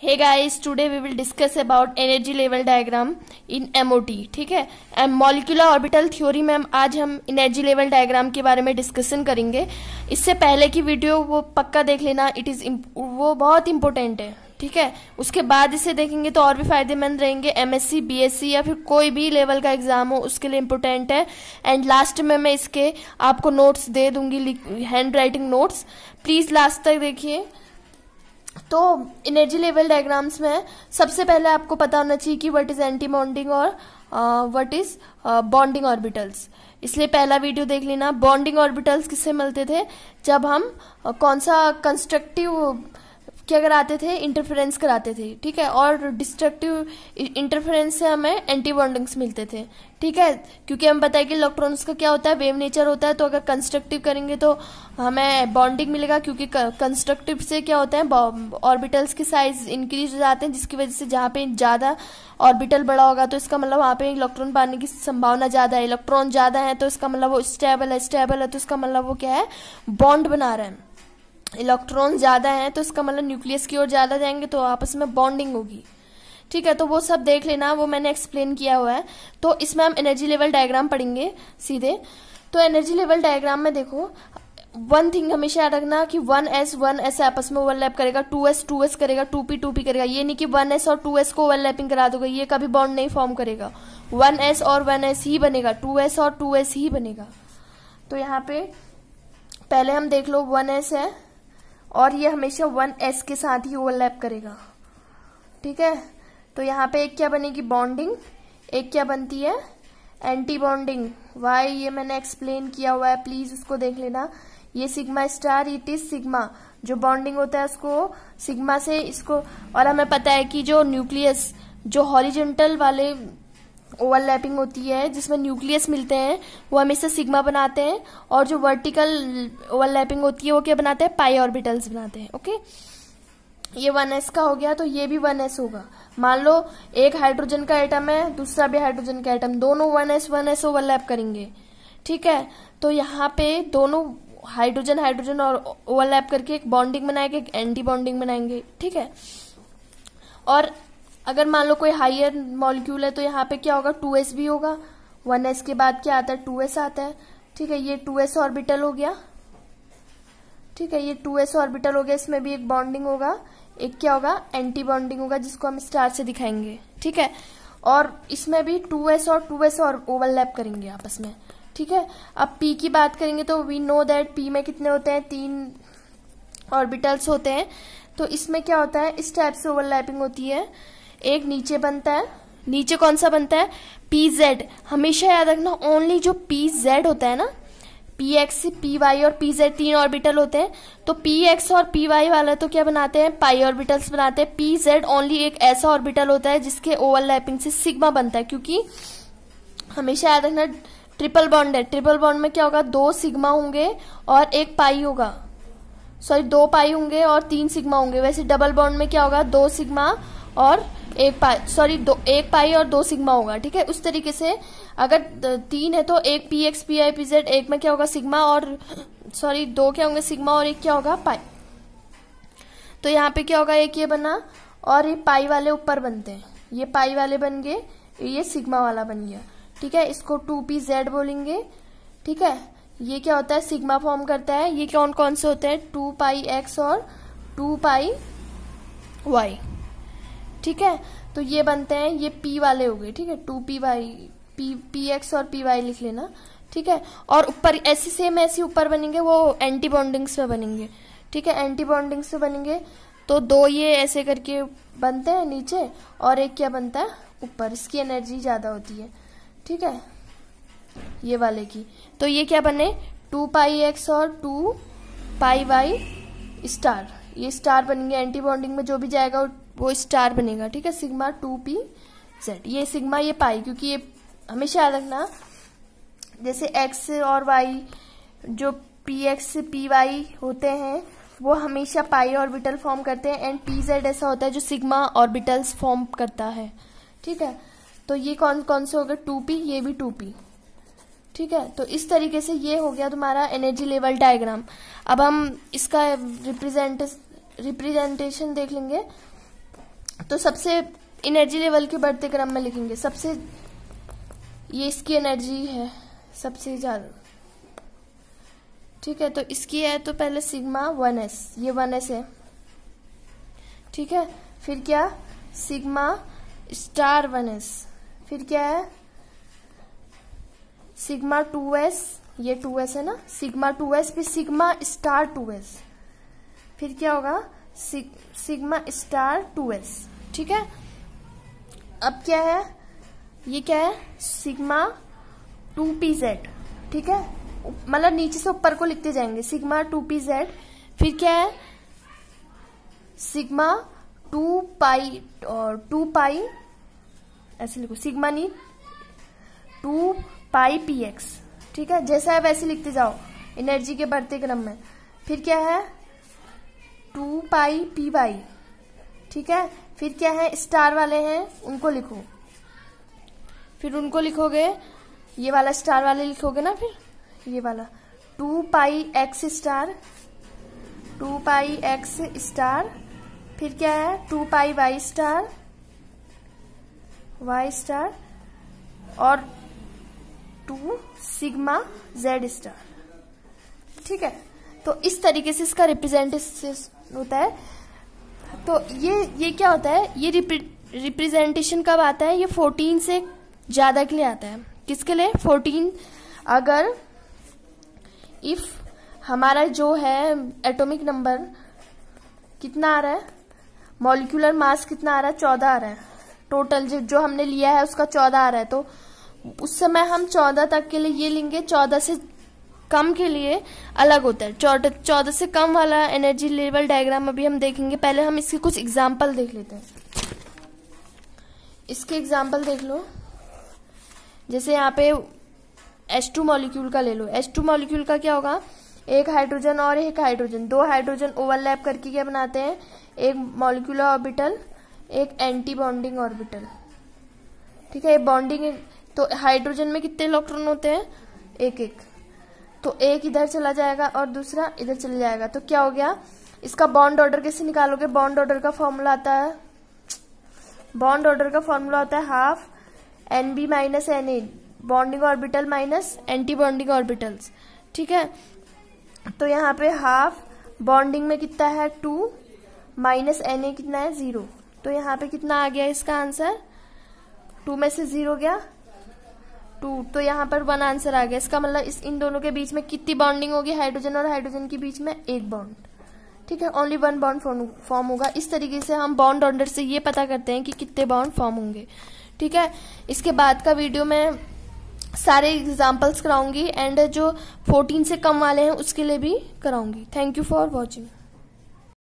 Hey guys, today we will discuss about energy level diagram in MOT. ठीक है, molecular orbital theory में आज हम एनर्जी लेवल डायग्राम के बारे में डिस्कशन करेंगे। इससे पहले की वीडियो वो पक्का देख लेना, वो बहुत इंपॉर्टेंट है। ठीक है, उसके बाद इसे देखेंगे तो और भी फायदेमंद रहेंगे। एमएससी, बीएससी या फिर कोई भी लेवल का एग्जाम हो उसके लिए इम्पोर्टेंट है। एंड लास्ट में मैं इसके आपको नोट्स दे दूंगी, hand writing notes. Please last तक देखिए। तो एनर्जी लेवल डायग्राम्स में सबसे पहले आपको पता होना चाहिए कि व्हाट इज एंटी बॉन्डिंग और व्हाट इज बॉन्डिंग ऑर्बिटल्स। इसलिए पहला वीडियो देख लेना। बॉन्डिंग ऑर्बिटल्स किससे मिलते थे? जब हम कौन सा कंस्ट्रक्टिव क्या कराते थे? इंटरफेरेंस कराते थे। ठीक है, और डिस्ट्रक्टिव इंटरफेरेंस से हमें एंटी बॉन्डिंग्स मिलते थे। ठीक है, क्योंकि हम बताएं कि इलेक्ट्रॉन्स का क्या होता है, वेव नेचर होता है। तो अगर कंस्ट्रक्टिव करेंगे तो हमें बॉन्डिंग मिलेगा, क्योंकि कंस्ट्रक्टिव से क्या होता है, ऑर्बिटल्स के साइज इंक्रीज हो जाते हैं, जिसकी वजह से जहाँ पे ज्यादा ऑर्बिटल बड़ा होगा तो इसका मतलब वहाँ पे इलेक्ट्रॉन पाने की संभावना ज्यादा है। इलेक्ट्रॉन ज्यादा है तो इसका मतलब वो स्टेबल है तो इसका मतलब वो क्या है, बॉन्ड बना रहे हैं। इलेक्ट्रॉन ज्यादा है तो इसका मतलब न्यूक्लियस की ओर ज्यादा जाएंगे तो आपस में बॉन्डिंग होगी। ठीक है, तो वो सब देख लेना, वो मैंने एक्सप्लेन किया हुआ है। तो इसमें हम एनर्जी लेवल डायग्राम पढ़ेंगे सीधे। तो एनर्जी लेवल डायग्राम में देखो, वन थिंग हमेशा याद रखना कि 1s आपस में ओवरलैप करेगा, 2s करेगा, 2p करेगा। ये नहीं कि 1s और 2s को ओवरलैपिंग करा दोगे, ये कभी बॉन्ड नहीं फॉर्म करेगा। 1s और 1s ही बनेगा, 2s और 2s ही बनेगा। तो यहाँ पे पहले हम देख लो 1s है और ये हमेशा 1s के साथ ही ओवरलैप करेगा। ठीक है, तो यहाँ पे एक क्या बनेगी, बॉन्डिंग, एक क्या बनती है, एंटी बॉन्डिंग। वाई ये मैंने एक्सप्लेन किया हुआ है, प्लीज उसको देख लेना। ये sigma star, it is sigma. जो बॉन्डिंग होता है उसको सिग्मा से इसको, और हमें पता है कि जो न्यूक्लियस, जो हॉरिजॉन्टल वाले ओवरलैपिंग होती है जिसमें न्यूक्लियस मिलते हैं, वो हमेशा सिग्मा बनाते हैं, और जो वर्टिकल ओवरलैपिंग होती है वो क्या बनाते हैं, पाई ऑर्बिटल्स बनाते हैं। ओके, ये 1s का हो गया, तो ये भी 1s होगा। मान लो एक हाइड्रोजन का एटम है, दूसरा भी हाइड्रोजन का एटम, दोनों 1s ओवरलैप करेंगे। ठीक है, तो यहाँ पे दोनों हाइड्रोजन और ओवरलैप करके एक बॉन्डिंग बनाएंगे, एक एंटी बॉन्डिंग बनाएंगे। ठीक है, और अगर मान लो कोई हायर मॉलिक्यूल है तो यहाँ पे क्या होगा, 2s भी होगा। 1s के बाद क्या आता है, 2s आता है। ठीक है, ये 2s ऑर्बिटल हो गया। ठीक है, ये 2s ऑर्बिटल हो गया, इसमें भी एक बॉन्डिंग होगा, एक क्या होगा, एंटी बॉन्डिंग होगा, जिसको हम स्टार से दिखाएंगे। ठीक है, और इसमें भी 2s और ओवरलैप करेंगे आपस में। ठीक है, अब p की बात करेंगे तो वी नो दैट p में कितने होते हैं, 3 ऑर्बिटल्स होते हैं। तो इसमें क्या होता है, इस टाइप से ओवरलैपिंग होती है। एक नीचे बनता है, नीचे कौन सा बनता है, pz। हमेशा याद रखना, ओनली जो pz होता है ना, px, py और pz 3 ऑर्बिटल होते हैं। तो px और py वाला तो क्या बनाते हैं, पाई ऑर्बिटल्स बनाते हैं। pz ओनली एक ऐसा ऑर्बिटल होता है जिसके ओवरलैपिंग से सिग्मा बनता है, क्योंकि हमेशा याद रखना ट्रिपल बॉन्ड है। ट्रिपल बॉन्ड में क्या होगा, 2 सिग्मा होंगे और 1 पाई होगा, सॉरी 2 पाई होंगे और 3 सिग्मा होंगे। वैसे डबल बॉन्ड में क्या होगा, 2 सिग्मा और 1 पाई, सॉरी 1 पाई और 2 सिग्मा होगा। ठीक है, उस तरीके से अगर 3 है तो 1 px, py, pz, एक में क्या होगा, सिग्मा, और सॉरी 2 क्या होंगे, सिग्मा, और एक क्या होगा, पाई। तो यहाँ पे क्या होगा, एक ये बना और ये पाई वाले ऊपर बनते हैं, ये पाई वाले बन गए, ये सिग्मा वाला बन गया। ठीक है, इसको 2pz बोलेंगे। ठीक है, ये क्या होता है, सिग्मा फॉर्म करता है। ये कौन कौन से होते हैं, 2 पाई x और 2 पाई y। ठीक है, तो ये बनते हैं, ये p वाले हो गए। ठीक है, 2py, px और py लिख लेना। ठीक है, और ऊपर ऐसे सेम ऐसे ऊपर बनेंगे, वो एंटी बॉन्डिंग्स में बनेंगे। ठीक है, एंटी बॉन्डिंग्स में बनेंगे तो 2 ये ऐसे करके बनते हैं नीचे, और एक क्या बनता है ऊपर, इसकी एनर्जी ज्यादा होती है। ठीक है, ये वाले की। तो ये क्या बने, 2 पाई x और 2 पाई y स्टार, ये स्टार बनेंगे। एंटी बॉन्डिंग में जो भी जाएगा वो स्टार बनेगा। ठीक है, सिग्मा 2pz, ये सिग्मा, ये पाई, क्योंकि ये हमेशा याद रखना, जैसे x और y, जो px py होते हैं वो हमेशा पाई ऑर्बिटल फॉर्म करते हैं, एंड pz ऐसा होता है जो सिग्मा ऑर्बिटल्स फॉर्म करता है। ठीक है, तो ये कौन कौन से हो गए, 2p, ये भी 2p। ठीक है, तो इस तरीके से ये हो गया तुम्हारा एनर्जी लेवल डायग्राम। अब हम इसका रिप्रेजेंटेशन देख लेंगे। तो सबसे एनर्जी लेवल के बढ़ते क्रम में लिखेंगे। सबसे ये इसकी एनर्जी है सबसे ज्यादा, ठीक है। तो इसकी है तो पहले सिग्मा 1s, ये 1s है, ठीक है। फिर क्या सिग्मा स्टार 1s, फिर क्या है सिग्मा 2s, ये 2s है ना, सिग्मा 2s, फिर सिग्मा स्टार 2s, फिर क्या होगा सिग्मा स्टार 2s, ठीक है। अब क्या है, ये क्या है सिग्मा 2pz, ठीक है। मतलब नीचे से ऊपर को लिखते जाएंगे सिग्मा 2pz, फिर क्या है सिग्मा 2 पाई ऐसे लिखो, सिग्मा नहीं 2 पाई px, ठीक है। जैसा है वैसे लिखते जाओ एनर्जी के बढ़ते क्रम में। फिर क्या है 2 पाई py, ठीक है। फिर क्या है स्टार वाले हैं उनको लिखो, फिर उनको लिखोगे, ये वाला स्टार वाले लिखोगे ना, फिर ये वाला 2 पाई x स्टार, 2 पाई x स्टार, फिर क्या है 2 पाई y स्टार, y स्टार, और 2 सिग्मा z स्टार, ठीक है। तो इस तरीके से इसका रिप्रेजेंटेशन होता है। तो ये क्या होता है, ये रिप्रेजेंटेशन कब आता है, ये 14 से ज्यादा के लिए आता है। किसके लिए 14, अगर इफ हमारा जो है एटॉमिक नंबर कितना आ रहा है, मॉलिक्यूलर मास कितना आ रहा है 14 आ रहा है, टोटल जो हमने लिया है उसका 14 आ रहा है, तो उस समय हम 14 तक के लिए ये लेंगे, 14 से कम के लिए अलग होता है। 14 से कम वाला एनर्जी लेवल डायग्राम अभी हम देखेंगे। पहले हम इसके कुछ एग्जाम्पल देख लेते हैं। इसके एग्जाम्पल देख लो, जैसे यहाँ पे H2 मॉलिक्यूल का ले लो। H2 मॉलिक्यूल का क्या होगा, एक हाइड्रोजन और एक हाइड्रोजन, दो हाइड्रोजन ओवरलैप करके क्या बनाते हैं, एक मॉलिक्यूलर ऑर्बिटल, एक एंटी बॉन्डिंग ऑर्बिटल, ठीक है। बॉन्डिंग तो हाइड्रोजन में कितने इलेक्ट्रॉन होते हैं, एक एक, तो एक इधर चला जाएगा और दूसरा इधर चला जाएगा, तो क्या हो गया। इसका बॉन्ड ऑर्डर कैसे निकालोगे, बॉन्ड ऑर्डर का फॉर्मूला आता है, बॉन्ड ऑर्डर का फॉर्मूला होता है half NB minus Na, bonding orbital minus anti bonding orbitals, ठीक है। तो यहाँ पे हाफ बॉन्डिंग में कितना है 2 माइनस Na कितना है 0, तो यहाँ पे कितना आ गया इसका आंसर, 2 में से 0 गया 2, तो यहाँ पर 1 आंसर आ गया। इसका मतलब इन दोनों के बीच में कितनी बॉन्डिंग होगी, हाइड्रोजन और हाइड्रोजन के बीच में एक बॉन्ड, ठीक है। ओनली 1 बॉन्ड फॉर्म होगा। इस तरीके से हम बॉन्ड ऑर्डर से ये पता करते हैं कि कितने बॉन्ड फॉर्म होंगे, ठीक है। इसके बाद का वीडियो में सारे एग्जाम्पल्स कराऊंगी एंड जो 14 से कम वाले हैं उसके लिए भी कराऊंगी। Thank you for watching.